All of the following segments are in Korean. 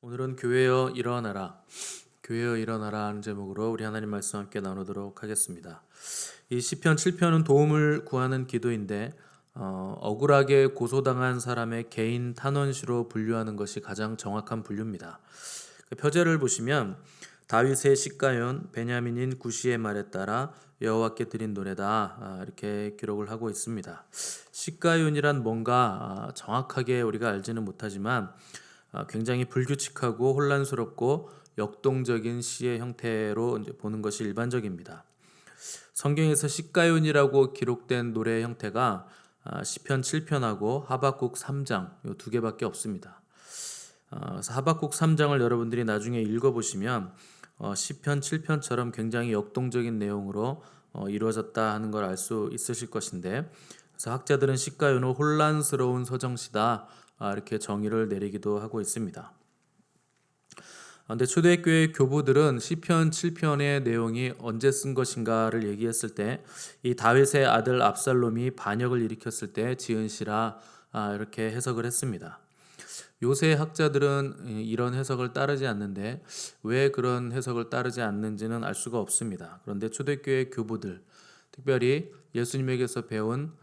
오늘은 교회여 일어나라, 교회여 일어나라 하는 제목으로 우리 하나님 말씀 함께 나누도록 하겠습니다. 이 시편 7편은 도움을 구하는 기도인데 억울하게 고소당한 사람의 개인 탄원시로 분류하는 것이 가장 정확한 분류입니다. 그 표제를 보시면 다윗의 시가연 베냐민인 구시의 말에 따라 여호와께 드린 노래다 이렇게 기록을 하고 있습니다. 시가연이란 뭔가 정확하게 우리가 알지는 못하지만 굉장히 불규칙하고 혼란스럽고 역동적인 시의 형태로 이제 보는 것이 일반적입니다. 성경에서 시가연이라고 기록된 노래의 형태가 시편 7편하고 하박국 3장 이 두 개밖에 없습니다. 그래서 하박국 3장을 여러분들이 나중에 읽어보시면 시편 7편처럼 굉장히 역동적인 내용으로 이루어졌다 하는 걸 알 수 있으실 것인데, 그래서 학자들은 시가연은 혼란스러운 서정시다 이렇게 정의를 내리기도 하고 있습니다. 근데 초대교회 교부들은 시편 7편의 내용이 언제 쓴 것인가를 얘기했을 때 이 다윗의 아들 압살롬이 반역을 일으켰을 때 지은 시라 이렇게 해석을 했습니다. 요새 학자들은 이런 해석을 따르지 않는데 왜 그런 해석을 따르지 않는지는 알 수가 없습니다. 그런데 초대교회 교부들, 특별히 예수님에게서 배운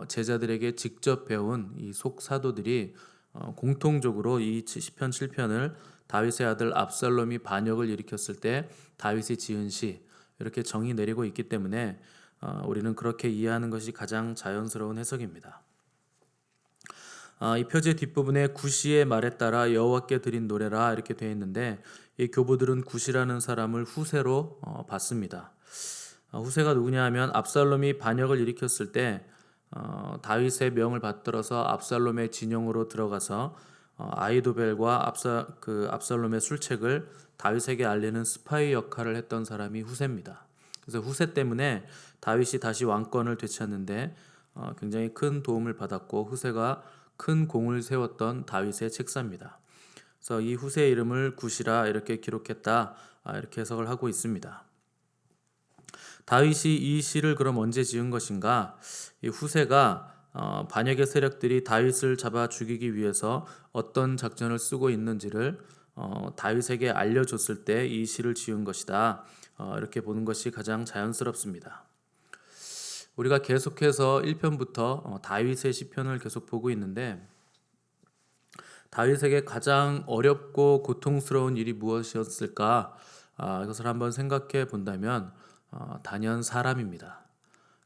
제자들에게 직접 배운 이 속사도들이 공통적으로 이 시편 7편을 다윗의 아들 압살롬이 반역을 일으켰을 때 다윗이 지은 시 이렇게 정의 내리고 있기 때문에 우리는 그렇게 이해하는 것이 가장 자연스러운 해석입니다. 이 표제 뒷부분에 구시의 말에 따라 여호와께 드린 노래라 이렇게 되어 있는데, 이 교부들은 구시라는 사람을 후세로 봤습니다. 후세가 누구냐 하면 압살롬이 반역을 일으켰을 때 다윗의 명을 받들어서 압살롬의 진영으로 들어가서 아이도벨과 압살롬의 술책을 다윗에게 알리는 스파이 역할을 했던 사람이 후세입니다. 그래서 후세 때문에 다윗이 다시 왕권을 되찾는데 굉장히 큰 도움을 받았고 후세가 큰 공을 세웠던 다윗의 책사입니다. 그래서 이 후세의 이름을 구시라 이렇게 기록했다 이렇게 해석을 하고 있습니다. 다윗이 이 시를 그럼 언제 지은 것인가? 이 후세가 반역의 세력들이 다윗을 잡아 죽이기 위해서 어떤 작전을 쓰고 있는지를 다윗에게 알려줬을 때 이 시를 지은 것이다 이렇게 보는 것이 가장 자연스럽습니다. 우리가 계속해서 1편부터 다윗의 시편을 계속 보고 있는데, 다윗에게 가장 어렵고 고통스러운 일이 무엇이었을까? 이것을 한번 생각해 본다면 단연 사람입니다.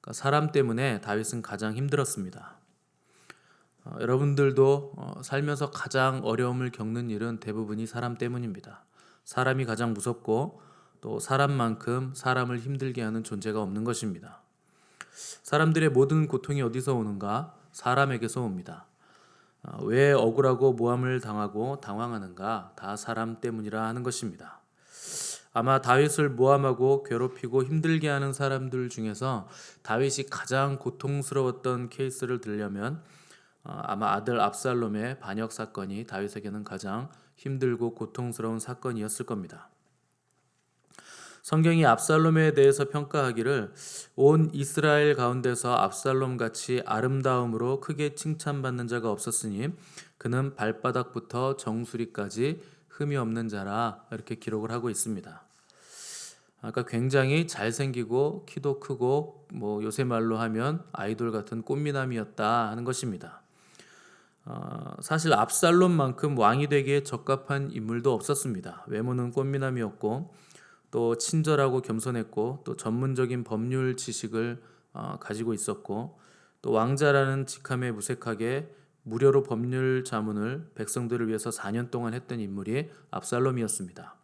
그러니까 사람 때문에 다윗은 가장 힘들었습니다. 여러분들도 살면서 가장 어려움을 겪는 일은 대부분이 사람 때문입니다. 사람이 가장 무섭고 또 사람만큼 사람을 힘들게 하는 존재가 없는 것입니다. 사람들의 모든 고통이 어디서 오는가? 사람에게서 옵니다. 왜 억울하고 모함을 당하고 당황하는가? 다 사람 때문이라 하는 것입니다. 아마 다윗을 모함하고 괴롭히고 힘들게 하는 사람들 중에서 다윗이 가장 고통스러웠던 케이스를 들려면 아마 아들 압살롬의 반역 사건이 다윗에게는 가장 힘들고 고통스러운 사건이었을 겁니다. 성경이 압살롬에 대해서 평가하기를 온 이스라엘 가운데서 압살롬 같이 아름다움으로 크게 칭찬받는 자가 없었으니 그는 발바닥부터 정수리까지 흠이 없는 자라 이렇게 기록을 하고 있습니다. 그러니까 굉장히 잘생기고 키도 크고 요새 말로 하면 아이돌 같은 꽃미남이었다 하는 것입니다. 사실 압살롬만큼 왕이 되기에 적합한 인물도 없었습니다. 외모는 꽃미남이었고 또 친절하고 겸손했고 또 전문적인 법률 지식을 가지고 있었고 또 왕자라는 직함에 무색하게 무료로 법률 자문을 백성들을 위해서 4년 동안 했던 인물이 압살롬이었습니다.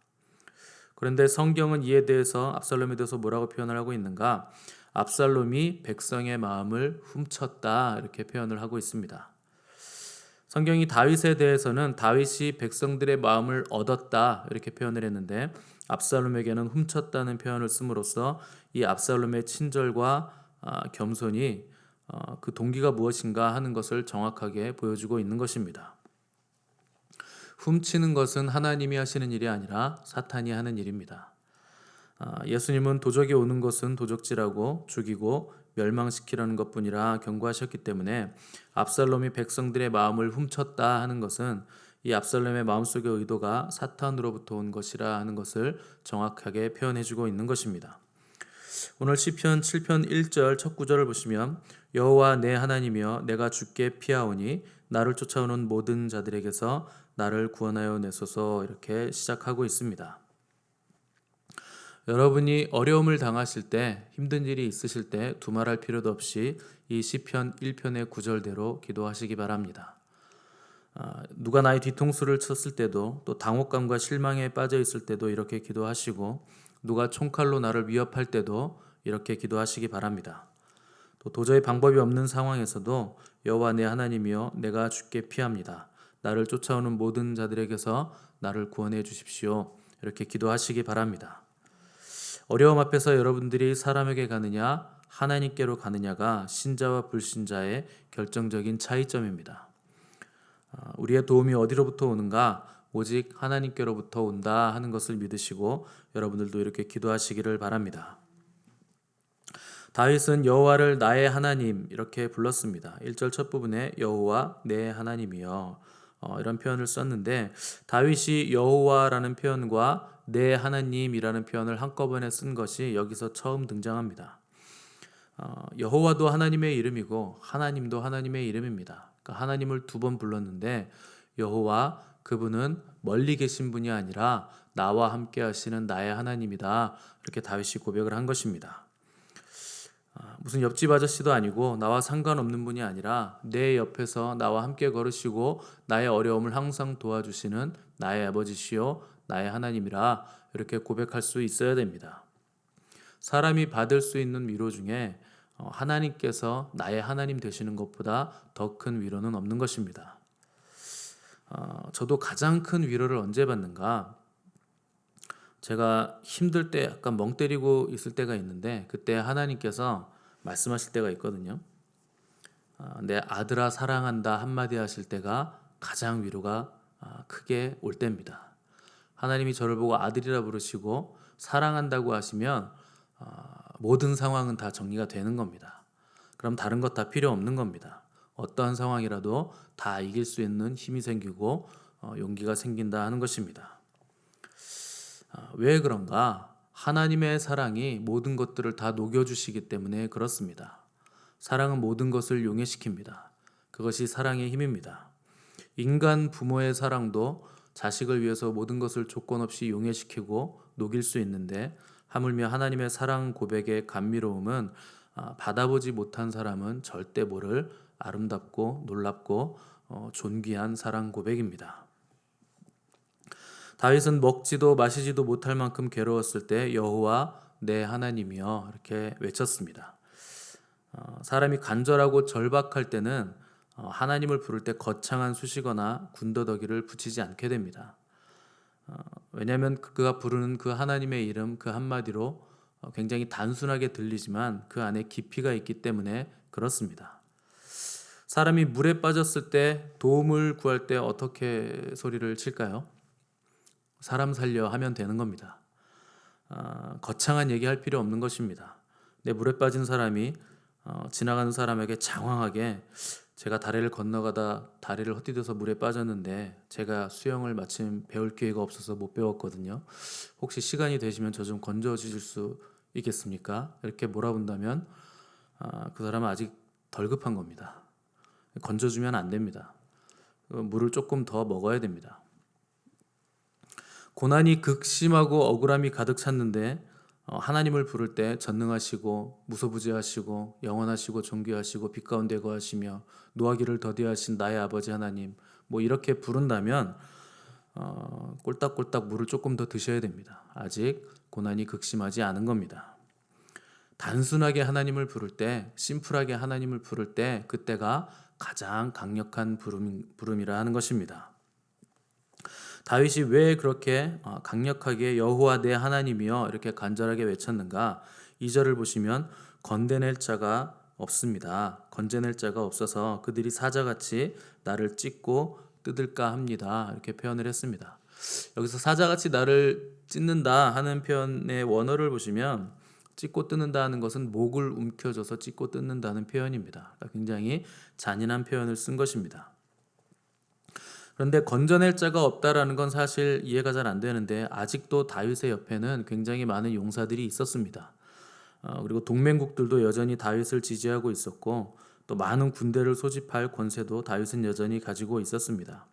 그런데 성경은 이에 대해서 압살롬에 대해서 뭐라고 표현을 하고 있는가? 압살롬이 백성의 마음을 훔쳤다 이렇게 표현을 하고 있습니다. 성경이 다윗에 대해서는 다윗이 백성들의 마음을 얻었다 이렇게 표현을 했는데, 압살롬에게는 훔쳤다는 표현을 씀으로써 이 압살롬의 친절과 겸손이 그 동기가 무엇인가 하는 것을 정확하게 보여주고 있는 것입니다. 훔치는 것은 하나님이 하시는 일이 아니라 사탄이 하는 일입니다. 예수님은 도적이 오는 것은 도적질하고 죽이고 멸망시키려는 것뿐이라 경고하셨기 때문에 압살롬이 백성들의 마음을 훔쳤다 하는 것은 이 압살롬의 마음속의 의도가 사탄으로부터 온 것이라 하는 것을 정확하게 표현해주고 있는 것입니다. 오늘 시편 7편 1절 첫 구절을 보시면 여호와 내 하나님이여 내가 주께 피하오니 나를 쫓아오는 모든 자들에게서 나를 구원하여 내소서 이렇게 시작하고 있습니다. 여러분이 어려움을 당하실 때 힘든 일이 있으실 때 두말할 필요도 없이 이 시편 1편의 구절대로 기도하시기 바랍니다. 누가 나의 뒤통수를 쳤을 때도 또 당혹감과 실망에 빠져 있을 때도 이렇게 기도하시고 누가 총칼로 나를 위협할 때도 이렇게 기도하시기 바랍니다. 또 도저히 방법이 없는 상황에서도 여호와 내 하나님이여 내가 주께 피합니다. 나를 쫓아오는 모든 자들에게서 나를 구원해 주십시오. 이렇게 기도하시기 바랍니다. 어려움 앞에서 여러분들이 사람에게 가느냐 하나님께로 가느냐가 신자와 불신자의 결정적인 차이점입니다. 우리의 도움이 어디로부터 오는가? 오직 하나님께로부터 온다 하는 것을 믿으시고 여러분들도 이렇게 기도하시기를 바랍니다. 다윗은 여호와를 나의 하나님 이렇게 불렀습니다. 1절 첫 부분에 여호와 내 하나님이여 이런 표현을 썼는데 다윗이 여호와라는 표현과 내 하나님이라는 표현을 한꺼번에 쓴 것이 여기서 처음 등장합니다. 여호와도 하나님의 이름이고 하나님도 하나님의 이름입니다. 그러니까 하나님을 두 번 불렀는데 여호와 그분은 멀리 계신 분이 아니라 나와 함께 하시는 나의 하나님이다. 이렇게 다윗이 고백을 한 것입니다. 무슨 옆집 아저씨도 아니고 나와 상관없는 분이 아니라 내 옆에서 나와 함께 걸으시고 나의 어려움을 항상 도와주시는 나의 아버지시요 나의 하나님이라 이렇게 고백할 수 있어야 됩니다. 사람이 받을 수 있는 위로 중에 하나님께서 나의 하나님 되시는 것보다 더 큰 위로는 없는 것입니다. 저도 가장 큰 위로를 언제 받는가? 제가 힘들 때 약간 멍 때리고 있을 때가 있는데 그때 하나님께서 말씀하실 때가 있거든요. 내 아들아 사랑한다 한마디 하실 때가 가장 위로가 크게 올 때입니다. 하나님이 저를 보고 아들이라 부르시고 사랑한다고 하시면 모든 상황은 다 정리가 되는 겁니다. 그럼 다른 것 다 필요 없는 겁니다. 어떠한 상황이라도 다 이길 수 있는 힘이 생기고 용기가 생긴다 하는 것입니다. 왜 그런가? 하나님의 사랑이 모든 것들을 다 녹여주시기 때문에 그렇습니다. 사랑은 모든 것을 용해시킵니다. 그것이 사랑의 힘입니다. 인간 부모의 사랑도 자식을 위해서 모든 것을 조건 없이 용해시키고 녹일 수 있는데 하물며 하나님의 사랑 고백의 감미로움은 받아보지 못한 사람은 절대 모를 아름답고 놀랍고 존귀한 사랑 고백입니다. 다윗은 먹지도 마시지도 못할 만큼 괴로웠을 때 여호와 내 하나님이여 이렇게 외쳤습니다. 사람이 간절하고 절박할 때는 하나님을 부를 때 거창한 수식어나 군더더기를 붙이지 않게 됩니다. 왜냐하면 그가 부르는 그 하나님의 이름 그 한마디로 굉장히 단순하게 들리지만 그 안에 깊이가 있기 때문에 그렇습니다. 사람이 물에 빠졌을 때 도움을 구할 때 어떻게 소리를 칠까요? 사람 살려 하면 되는 겁니다. 거창한 얘기할 필요 없는 것입니다. 내 물에 빠진 사람이 지나가는 사람에게 장황하게 제가 다리를 건너가다 다리를 헛디뎌서 물에 빠졌는데 제가 수영을 마침 배울 기회가 없어서 못 배웠거든요. 혹시 시간이 되시면 저 좀 건져 주실 수 있겠습니까? 이렇게 몰아본다면 그 사람은 아직 덜 급한 겁니다. 건져주면 안 됩니다. 물을 조금 더 먹어야 됩니다. 고난이 극심하고 억울함이 가득 찼는데 하나님을 부를 때 전능하시고 무소부지하시고 영원하시고 존귀하시고 빛 가운데 거하시며 노하기를 더디하신 나의 아버지 하나님 뭐 이렇게 부른다면 꼴딱꼴딱 물을 조금 더 드셔야 됩니다. 아직 고난이 극심하지 않은 겁니다. 단순하게 하나님을 부를 때 심플하게 하나님을 부를 때 그때가 가장 강력한 부름이라 하는 것입니다. 다윗이 왜 그렇게 강력하게 여호와 내 하나님이여 이렇게 간절하게 외쳤는가? 2절을 보시면 건져낼 자가 없습니다. 건져낼 자가 없어서 그들이 사자같이 나를 찢고 뜯을까 합니다. 이렇게 표현을 했습니다. 여기서 사자같이 나를 찢는다 하는 표현의 원어를 보시면 찢고 뜯는다 하는 것은 목을 움켜줘서 찢고 뜯는다는 표현입니다. 굉장히 잔인한 표현을 쓴 것입니다. 그런데 건져낼 자가 없다라는 건 사실 이해가 잘 안 되는데 아직도 다윗의 옆에는 굉장히 많은 용사들이 있었습니다. 그리고 동맹국들도 여전히 다윗을 지지하고 있었고 또 많은 군대를 소집할 권세도 다윗은 여전히 가지고 있었습니다.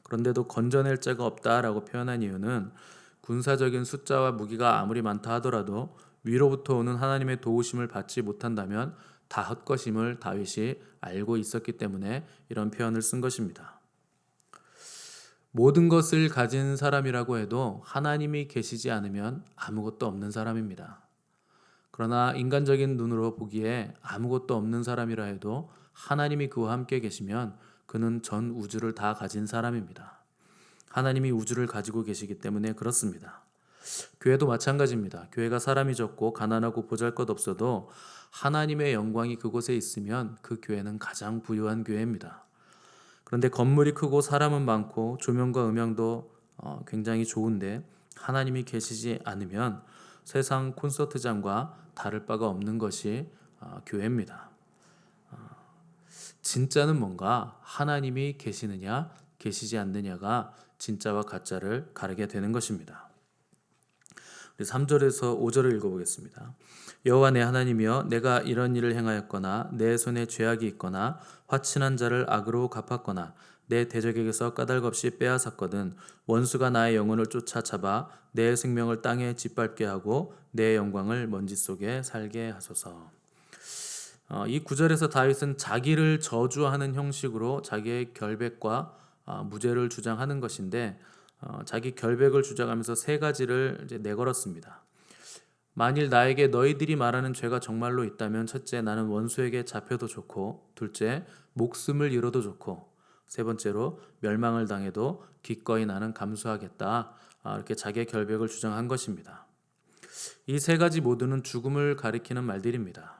그런데도 건져낼 자가 없다라고 표현한 이유는 군사적인 숫자와 무기가 아무리 많다 하더라도 위로부터 오는 하나님의 도우심을 받지 못한다면 다 헛것임을 다윗이 알고 있었기 때문에 이런 표현을 쓴 것입니다. 모든 것을 가진 사람이라고 해도 하나님이 계시지 않으면 아무것도 없는 사람입니다. 그러나 인간적인 눈으로 보기에 아무것도 없는 사람이라 해도 하나님이 그와 함께 계시면 그는 전 우주를 다 가진 사람입니다. 하나님이 우주를 가지고 계시기 때문에 그렇습니다. 교회도 마찬가지입니다. 교회가 사람이 적고 가난하고 보잘것없어도 하나님의 영광이 그곳에 있으면 그 교회는 가장 부유한 교회입니다. 그런데 건물이 크고 사람은 많고 조명과 음향도 굉장히 좋은데 하나님이 계시지 않으면 세상 콘서트장과 다를 바가 없는 것이 교회입니다. 진짜는 뭔가 하나님이 계시느냐 계시지 않느냐가 진짜와 가짜를 가르게 되는 것입니다. 우리 3절에서 5절을 읽어보겠습니다. 여호와 내 하나님이여 내가 이런 일을 행하였거나 내 손에 죄악이 있거나 화친한 자를 악으로 갚았거나 내 대적에게서 까닭없이 빼앗았거든 원수가 나의 영혼을 쫓아잡아 내 생명을 땅에 짓밟게 하고 내 영광을 먼지 속에 살게 하소서. 이 구절에서 다윗은 자기를 저주하는 형식으로 자기의 결백과 무죄를 주장하는 것인데 자기 결백을 주장하면서 세 가지를 이제 내걸었습니다. 만일 나에게 너희들이 말하는 죄가 정말로 있다면 첫째, 나는 원수에게 잡혀도 좋고, 둘째, 목숨을 잃어도 좋고, 세 번째로 멸망을 당해도 기꺼이 나는 감수하겠다. 이렇게 자기의 결백을 주장한 것입니다. 이 세 가지 모두는 죽음을 가리키는 말들입니다.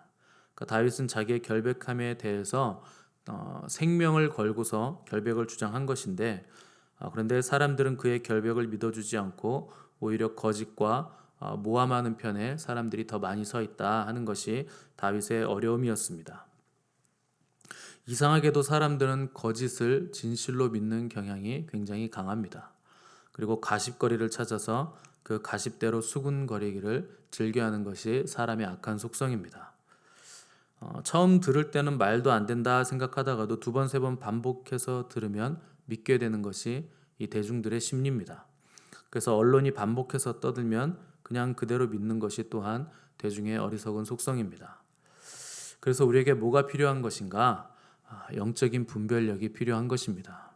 그러니까 다윗은 자기의 결백함에 대해서 생명을 걸고서 결백을 주장한 것인데 그런데 사람들은 그의 결백을 믿어주지 않고 오히려 거짓과 모함하는 편에 사람들이 더 많이 서 있다 하는 것이 다윗의 어려움이었습니다. 이상하게도 사람들은 거짓을 진실로 믿는 경향이 굉장히 강합니다. 그리고 가십거리를 찾아서 그 가십대로 수군거리기를 즐겨하는 것이 사람의 악한 속성입니다. 처음 들을 때는 말도 안 된다 생각하다가도 두 번, 세 번 반복해서 들으면 믿게 되는 것이 이 대중들의 심리입니다. 그래서 언론이 반복해서 떠들면 그냥 그대로 믿는 것이 또한 대중의 어리석은 속성입니다. 그래서 우리에게 뭐가 필요한 것인가? 영적인 분별력이 필요한 것입니다.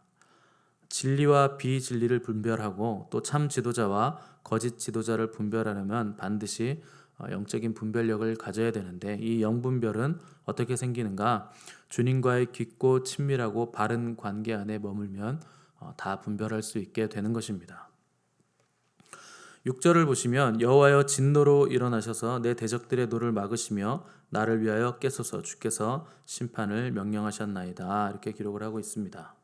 진리와 비진리를 분별하고 또 참 지도자와 거짓 지도자를 분별하려면 반드시 영적인 분별력을 가져야 되는데 이 영분별은 어떻게 생기는가? 주님과의 깊고 친밀하고 바른 관계 안에 머물면 다 분별할 수 있게 되는 것입니다. 6절을 보시면 여호와여 진노로 일어나셔서 내 대적들의 노를 막으시며 나를 위하여 깨소서 주께서 심판을 명령하셨나이다 이렇게 기록을 하고 있습니다.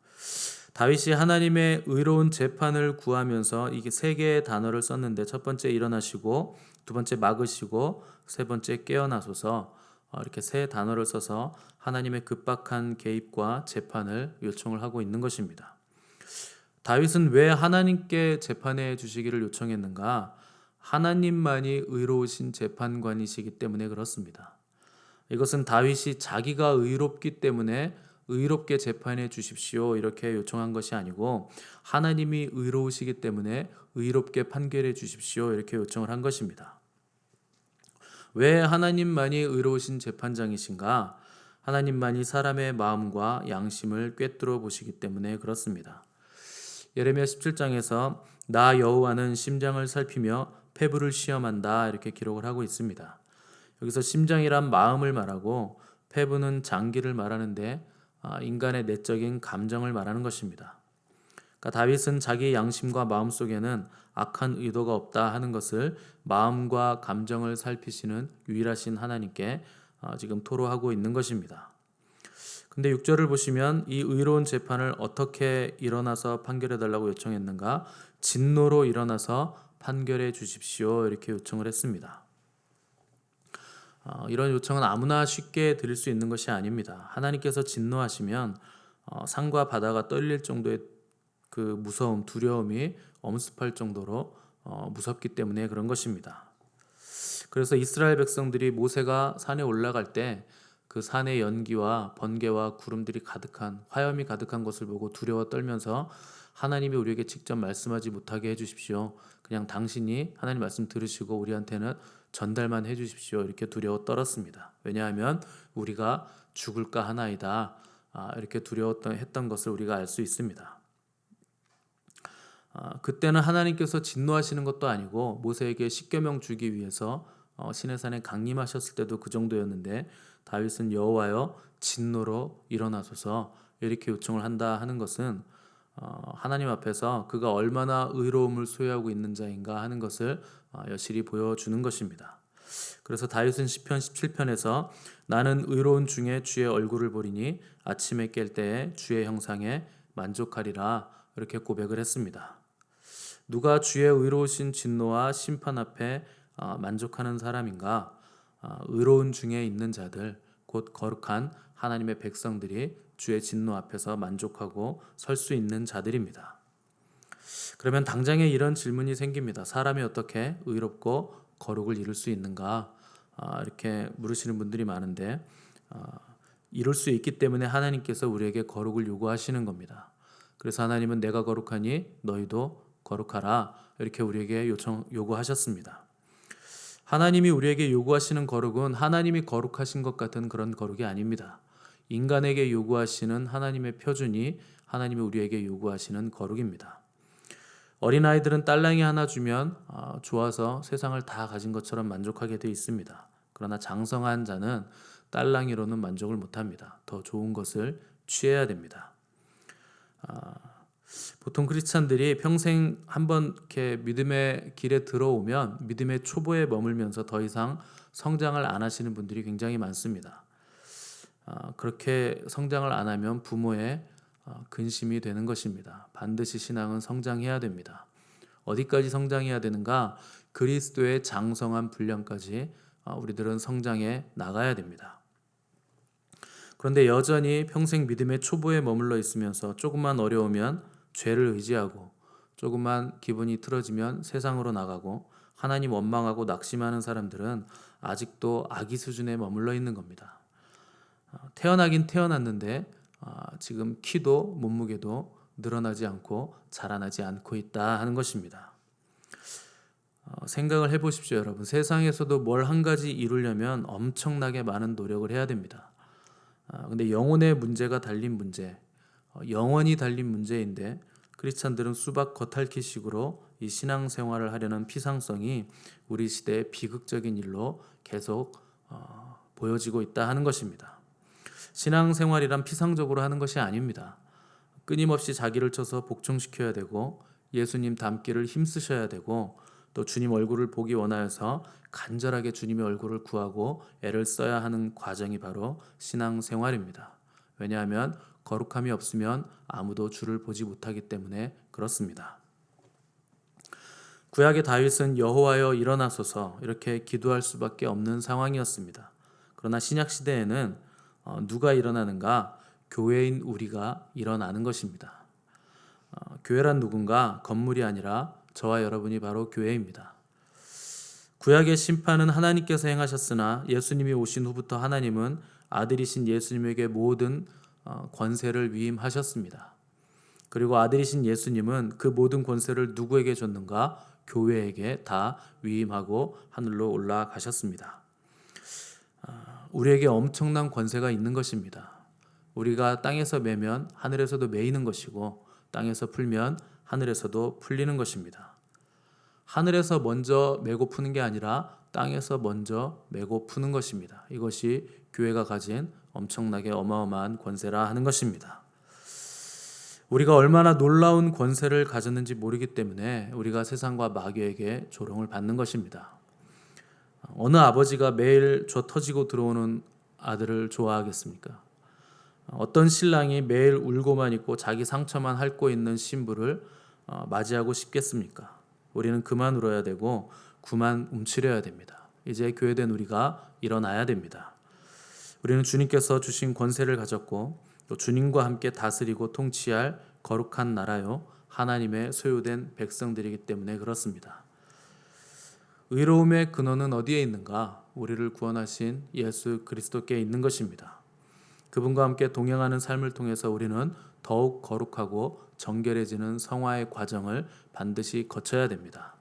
다윗이 하나님의 의로운 재판을 구하면서 이게 세 개의 단어를 썼는데 첫 번째 일어나시고 두 번째 막으시고 세 번째 깨어나소서 이렇게 세 단어를 써서 하나님의 급박한 개입과 재판을 요청을 하고 있는 것입니다. 다윗은 왜 하나님께 재판해 주시기를 요청했는가? 하나님만이 의로우신 재판관이시기 때문에 그렇습니다. 이것은 다윗이 자기가 의롭기 때문에 의롭게 재판해 주십시오 이렇게 요청한 것이 아니고 하나님이 의로우시기 때문에 의롭게 판결해 주십시오 이렇게 요청을 한 것입니다. 왜 하나님만이 의로우신 재판장이신가? 하나님만이 사람의 마음과 양심을 꿰뚫어 보시기 때문에 그렇습니다. 예레미야 17장에서 나 여호와는 심장을 살피며 폐부를 시험한다 이렇게 기록을 하고 있습니다. 여기서 심장이란 마음을 말하고 폐부는 장기를 말하는데 인간의 내적인 감정을 말하는 것입니다. 그러니까 다윗은 자기 양심과 마음 속에는 악한 의도가 없다 하는 것을 마음과 감정을 살피시는 유일하신 하나님께 지금 토로하고 있는 것입니다. 근데 6절을 보시면 이 의로운 재판을 어떻게 일어나서 판결해 달라고 요청했는가? 진노로 일어나서 판결해 주십시오 이렇게 요청을 했습니다. 이런 요청은 아무나 쉽게 드릴 수 있는 것이 아닙니다. 하나님께서 진노하시면 산과 바다가 떨릴 정도의 그 무서움, 두려움이 엄습할 정도로 무섭기 때문에 그런 것입니다. 그래서 이스라엘 백성들이 모세가 산에 올라갈 때 그 산의 연기와 번개와 구름들이 가득한 화염이 가득한 것을 보고 두려워 떨면서 하나님이 우리에게 직접 말씀하지 못하게 해주십시오. 그냥 당신이 하나님 말씀 들으시고 우리한테는 전달만 해주십시오. 이렇게 두려워 떨었습니다. 왜냐하면 우리가 죽을까 하나이다. 이렇게 두려웠던 것을 우리가 알 수 있습니다. 그때는 하나님께서 진노하시는 것도 아니고 모세에게 십계명 주기 위해서 시내산에 강림하셨을 때도 그 정도였는데 다윗은 여호와여 진노로 일어나소서 이렇게 요청을 한다 하는 것은 하나님 앞에서 그가 얼마나 의로움을 소유하고 있는 자인가 하는 것을 여실히 보여주는 것입니다. 그래서 다윗은 시편 17편에서 나는 의로운 중에 주의 얼굴을 보리니 아침에 깰 때에 주의 형상에 만족하리라 이렇게 고백을 했습니다. 누가 주의 의로우신 진노와 심판 앞에 만족하는 사람인가? 의로운 중에 있는 자들, 곧 거룩한 하나님의 백성들이 주의 진노 앞에서 만족하고 설 수 있는 자들입니다. 그러면 당장에 이런 질문이 생깁니다. 사람이 어떻게 의롭고 거룩을 이룰 수 있는가? 이렇게 물으시는 분들이 많은데 이룰 수 있기 때문에 하나님께서 우리에게 거룩을 요구하시는 겁니다. 그래서 하나님은 내가 거룩하니 너희도 거룩하라 이렇게 우리에게 요구하셨습니다. 하나님이 우리에게 요구하시는 거룩은 하나님이 거룩하신 것 같은 그런 거룩이 아닙니다. 인간에게 요구하시는 하나님의 표준이 하나님이 우리에게 요구하시는 거룩입니다. 어린아이들은 딸랑이 하나 주면 좋아서 세상을 다 가진 것처럼 만족하게 되어 있습니다. 그러나 장성한 자는 딸랑이로는 만족을 못합니다. 더 좋은 것을 취해야 됩니다. 보통 크리스찬들이 평생 한번 이렇게 믿음의 길에 들어오면 믿음의 초보에 머물면서 더 이상 성장을 안 하시는 분들이 굉장히 많습니다. 그렇게 성장을 안 하면 부모의 근심이 되는 것입니다. 반드시 신앙은 성장해야 됩니다. 어디까지 성장해야 되는가? 그리스도의 장성한 분량까지 우리들은 성장해 나가야 됩니다. 그런데 여전히 평생 믿음의 초보에 머물러 있으면서 조금만 어려우면 죄를 의지하고 조금만 기분이 틀어지면 세상으로 나가고 하나님 원망하고 낙심하는 사람들은 아직도 아기 수준에 머물러 있는 겁니다. 태어나긴 태어났는데 지금 키도 몸무게도 늘어나지 않고 자라나지 않고 있다 하는 것입니다. 생각을 해보십시오, 여러분. 세상에서도 뭘 한 가지 이루려면 엄청나게 많은 노력을 해야 됩니다. 근데 영혼의 문제가 달린 문제, 영원히 달린 문제인데 크리스찬들은 수박 겉핥기식으로 이 신앙생활을 하려는 피상성이 우리 시대의 비극적인 일로 계속 보여지고 있다 하는 것입니다. 신앙생활이란 피상적으로 하는 것이 아닙니다. 끊임없이 자기를 쳐서 복종시켜야 되고 예수님 닮기를 힘쓰셔야 되고 또 주님 얼굴을 보기 원하여서 간절하게 주님의 얼굴을 구하고 애를 써야 하는 과정이 바로 신앙생활입니다. 왜냐하면 거룩함이 없으면 아무도 주를 보지 못하기 때문에 그렇습니다. 구약의 다윗은 여호와여 일어나소서 이렇게 기도할 수밖에 없는 상황이었습니다. 그러나 신약 시대에는 누가 일어나는가? 교회인 우리가 일어나는 것입니다. 교회란 누군가? 건물이 아니라 저와 여러분이 바로 교회입니다. 구약의 심판은 하나님께서 행하셨으나 예수님이 오신 후부터 하나님은 아들이신 예수님에게 모든 권세를 위임하셨습니다. 그리고 아들이신 예수님은 그 모든 권세를 누구에게 줬는가? 교회에게 다 위임하고 하늘로 올라가셨습니다. 우리에게 엄청난 권세가 있는 것입니다. 우리가 땅에서 매면 하늘에서도 매이는 것이고 땅에서 풀면 하늘에서도 풀리는 것입니다. 하늘에서 먼저 매고 푸는 게 아니라 땅에서 먼저 매고 푸는 것입니다. 이것이 교회가 가진 엄청나게 어마어마한 권세라 하는 것입니다. 우리가 얼마나 놀라운 권세를 가졌는지 모르기 때문에 우리가 세상과 마귀에게 조롱을 받는 것입니다. 어느 아버지가 매일 저 터지고 들어오는 아들을 좋아하겠습니까? 어떤 신랑이 매일 울고만 있고 자기 상처만 핥고 있는 신부를 맞이하고 싶겠습니까? 우리는 그만 울어야 되고 그만 움츠려야 됩니다. 이제 교회된 우리가 일어나야 됩니다. 우리는 주님께서 주신 권세를 가졌고 또 주님과 함께 다스리고 통치할 거룩한 나라요 하나님의 소유된 백성들이기 때문에 그렇습니다. 의로움의 근원은 어디에 있는가? 우리를 구원하신 예수 그리스도께 있는 것입니다. 그분과 함께 동행하는 삶을 통해서 우리는 더욱 거룩하고 정결해지는 성화의 과정을 반드시 거쳐야 됩니다.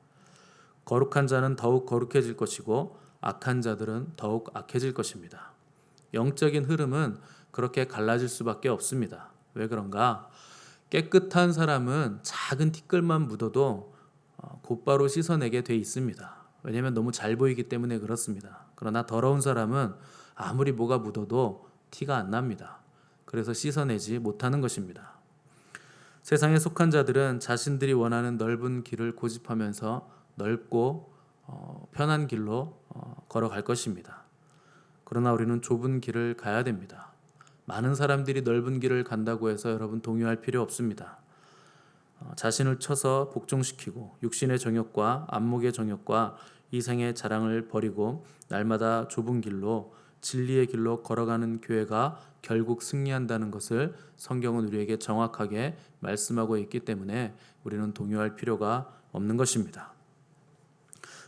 거룩한 자는 더욱 거룩해질 것이고 악한 자들은 더욱 악해질 것입니다. 영적인 흐름은 그렇게 갈라질 수밖에 없습니다. 왜 그런가? 깨끗한 사람은 작은 티끌만 묻어도 곧바로 씻어내게 돼 있습니다. 왜냐하면 너무 잘 보이기 때문에 그렇습니다. 그러나 더러운 사람은 아무리 뭐가 묻어도 티가 안 납니다. 그래서 씻어내지 못하는 것입니다. 세상에 속한 자들은 자신들이 원하는 넓은 길을 고집하면서 넓고 편한 길로 걸어갈 것입니다. 그러나 우리는 좁은 길을 가야 됩니다. 많은 사람들이 넓은 길을 간다고 해서 여러분 동요할 필요 없습니다. 자신을 쳐서 복종시키고 육신의 정욕과 안목의 정욕과 이생의 자랑을 버리고 날마다 좁은 길로 진리의 길로 걸어가는 교회가 결국 승리한다는 것을 성경은 우리에게 정확하게 말씀하고 있기 때문에 우리는 동요할 필요가 없는 것입니다.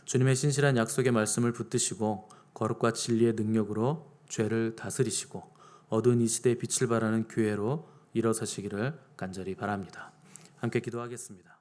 주님의 신실한 약속의 말씀을 붙드시고 거룩과 진리의 능력으로 죄를 다스리시고 어두운 이 시대에 빛을 발하는 교회로 일어서시기를 간절히 바랍니다. 함께 기도하겠습니다.